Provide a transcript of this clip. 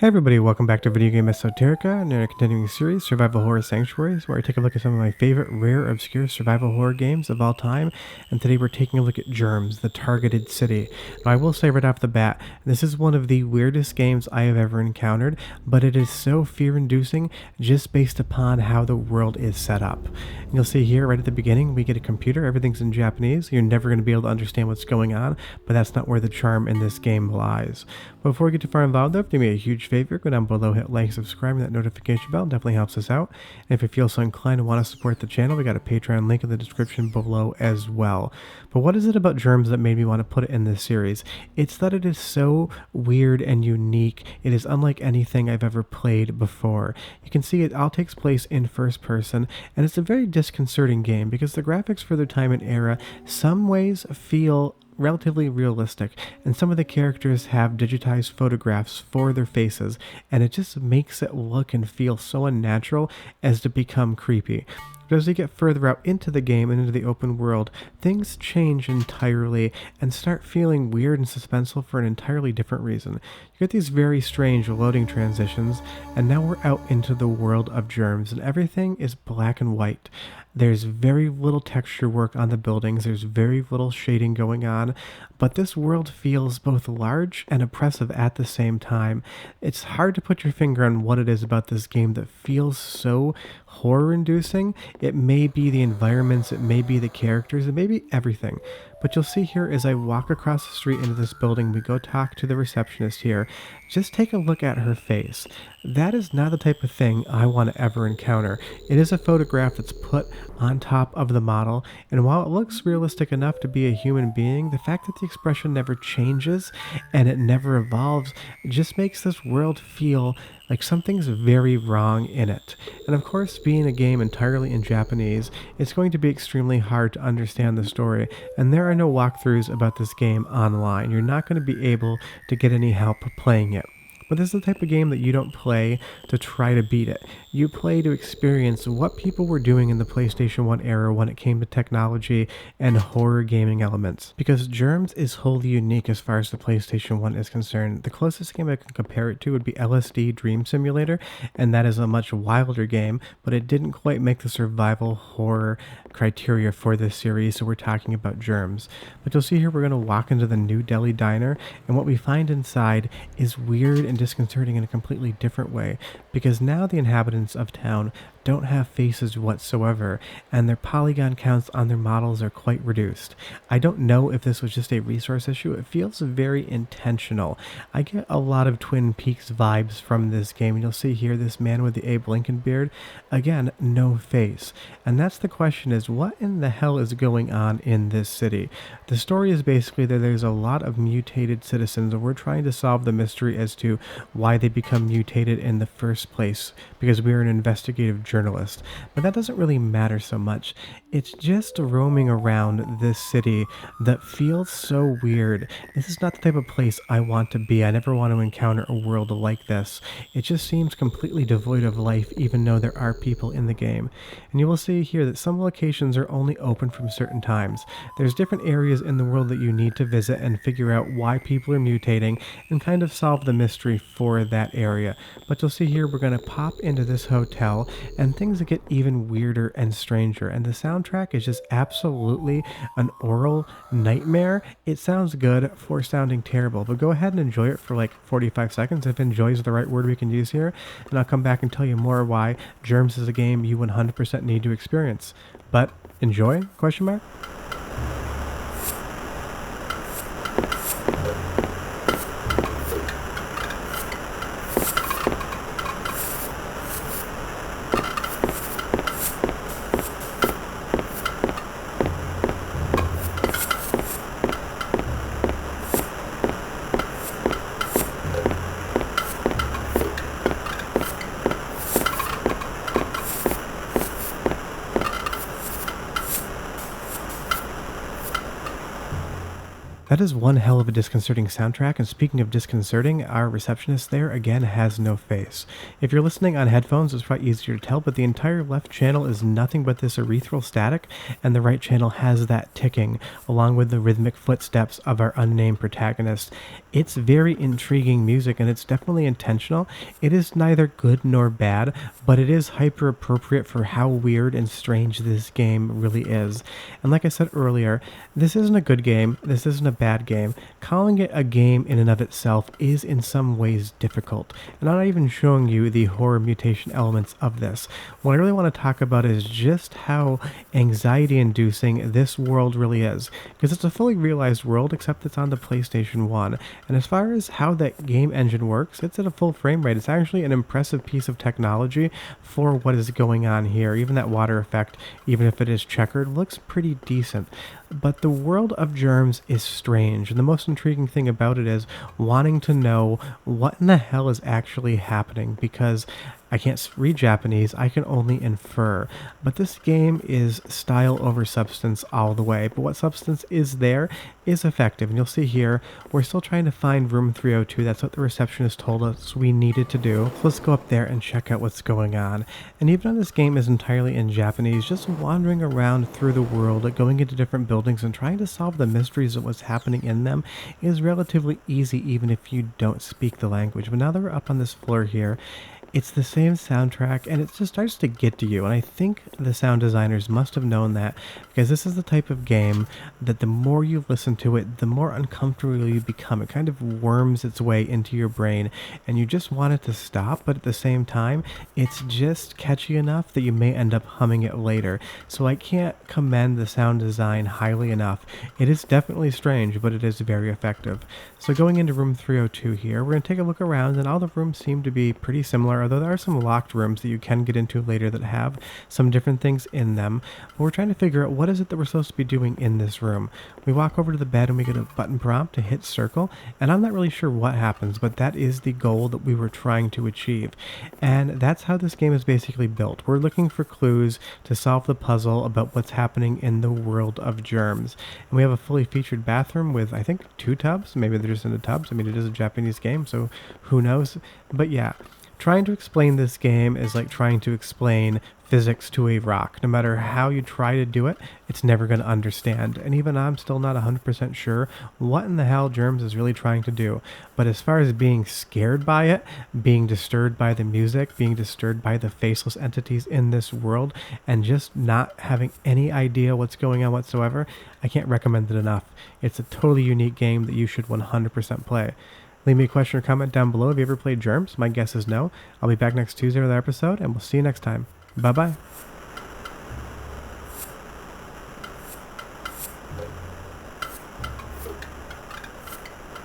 Hey everybody, welcome back to Video Game Esoterica and our continuing series, Survival Horror Sanctuaries, where I take a look at some of my favorite rare, obscure survival horror games of all time, and today we're taking a look at Germs, the Targeted City. Now I will say right off the bat, this is one of the weirdest games I have ever encountered, but it is so fear-inducing just based upon how the world is set up. And you'll see here right at the beginning, we get a computer, everything's in Japanese, you're never going to be able to understand what's going on, but that's not where the charm in this game lies. But before we get too far involved though, do me a huge favor, go down below, hit like, subscribe, and that notification bell definitely helps us out. And if you feel so inclined and want to support the channel, we got a Patreon link in the description below as well. But what is it about Germs that made me want to put it in this series? It's that it is so weird and unique. It is unlike anything I've ever played before. You can see it all takes place in first person, and it's a very disconcerting game because the graphics for their time and era some ways feel relatively realistic, and some of the characters have digitized photographs for their faces, and it just makes it look and feel so unnatural as to become creepy. But as you get further out into the game and into the open world, things change entirely and start feeling weird and suspenseful for an entirely different reason. You get these very strange loading transitions, and now we're out into the world of Germs, and everything is black and white. There's very little texture work on the buildings, there's very little shading going on, but this world feels both large and oppressive at the same time. It's hard to put your finger on what it is about this game that feels so horror-inducing. It may be the environments, it may be the characters, it may be everything. But you'll see here as I walk across the street into this building, we go talk to the receptionist here. Just take a look at her face. That is not the type of thing I want to ever encounter. It is a photograph that's put on top of the model, and while it looks realistic enough to be a human being, the fact that the expression never changes and it never evolves just makes this world feel like something's very wrong in it. And of course, being a game entirely in Japanese, it's going to be extremely hard to understand the story, and there are no walkthroughs about this game online. You're not going to be able to get any help playing it. But this is the type of game that you don't play to try to beat it. You play to experience what people were doing in the PlayStation 1 era when it came to technology and horror gaming elements. Because Germs is wholly unique as far as the PlayStation 1 is concerned. The closest game I can compare it to would be LSD Dream Simulator, and that is a much wilder game, but it didn't quite make the survival horror criteria for this series, so we're talking about Germs. But you'll see here we're going to walk into the New Delhi Diner, and what we find inside is weird and disconcerting in a completely different way, because now the inhabitants of town don't have faces whatsoever, and their polygon counts on their models are quite reduced. I don't know if this was just a resource issue. It feels very intentional. I get a lot of Twin Peaks vibes from this game, and you'll see here this man with the Abe Lincoln beard, again, no face. And that's the question, is what in the hell is going on in this city? The story is basically that there's a lot of mutated citizens, and we're trying to solve the mystery as to why they become mutated in the first place, because we're an investigative journalist. But that doesn't really matter so much. It's just roaming around this city that feels so weird. This is not the type of place I want to be. I never want to encounter a world like this. It just seems completely devoid of life, even though there are people in the game. And you will see here that some locations are only open from certain times. There's different areas in the world that you need to visit and figure out why people are mutating and kind of solve the mystery for that area. But you'll see here we're going to pop into this hotel, and things get even weirder and stranger, and the soundtrack is just absolutely an oral nightmare. It sounds good for sounding terrible, but go ahead and enjoy it for like 45 seconds if enjoy is the right word we can use here, and I'll come back and tell you more why Germs is a game you 100% need to experience. But enjoy? Question mark? That is one hell of a disconcerting soundtrack, and speaking of disconcerting, our receptionist there again has no face. If you're listening on headphones, it's probably easier to tell, but the entire left channel is nothing but this ethereal static, and the right channel has that ticking, along with the rhythmic footsteps of our unnamed protagonist. It's very intriguing music, and it's definitely intentional. It is neither good nor bad, but it is hyper appropriate for how weird and strange this game really is. And like I said earlier, this isn't a good game, this isn't a bad game. Calling it a game in and of itself is in some ways difficult, and I'm not even showing you the horror mutation elements of this. What I really want to talk about is just how anxiety inducing this world really is, because it's a fully realized world except it's on the PlayStation 1, and as far as how that game engine works, it's at a full frame rate. It's actually an impressive piece of technology for what is going on here. Even that water effect, even if it is checkered, looks pretty decent. But the world of Germs is strange, and the most intriguing thing about it is wanting to know what in the hell is actually happening, because I can't read Japanese, I can only infer. But this game is style over substance all the way, but what substance is there is effective. And you'll see here, we're still trying to find room 302. That's what the receptionist told us we needed to do. So let's go up there and check out what's going on. And even though this game is entirely in Japanese, just wandering around through the world, going into different buildings and trying to solve the mysteries of what's happening in them is relatively easy, even if you don't speak the language. But now that we're up on this floor here, it's the same soundtrack, and it just starts to get to you, and I think the sound designers must have known that, because this is the type of game that the more you listen to it, the more uncomfortable you become. It kind of worms its way into your brain, and you just want it to stop, but at the same time, it's just catchy enough that you may end up humming it later. So I can't commend the sound design highly enough. It is definitely strange, but it is very effective. So going into room 302 here, we're going to take a look around, and all the rooms seem to be pretty similar, although there are some locked rooms that you can get into later that have some different things in them. But we're trying to figure out what is it that we're supposed to be doing in this room. We walk over to the bed and we get a button prompt to hit circle, and I'm not really sure what happens, but that is the goal that we were trying to achieve. And that's how this game is basically built. We're looking for clues to solve the puzzle about what's happening in the world of Germs. And we have a fully featured bathroom with, I think, 2 tubs. Maybe they're just in the tubs. I mean, it is a Japanese game, so who knows? But yeah, trying to explain this game is like trying to explain physics to a rock. No matter how you try to do it, it's never going to understand. And even I'm still not 100% sure what in the hell Germs is really trying to do. But as far as being scared by it, being disturbed by the music, being disturbed by the faceless entities in this world, and just not having any idea what's going on whatsoever, I can't recommend it enough. It's a totally unique game that you should 100% play. Leave me a question or comment down below. Have you ever played Germs? My guess is no. I'll be back next Tuesday with an episode, and we'll see you next time. Bye-bye.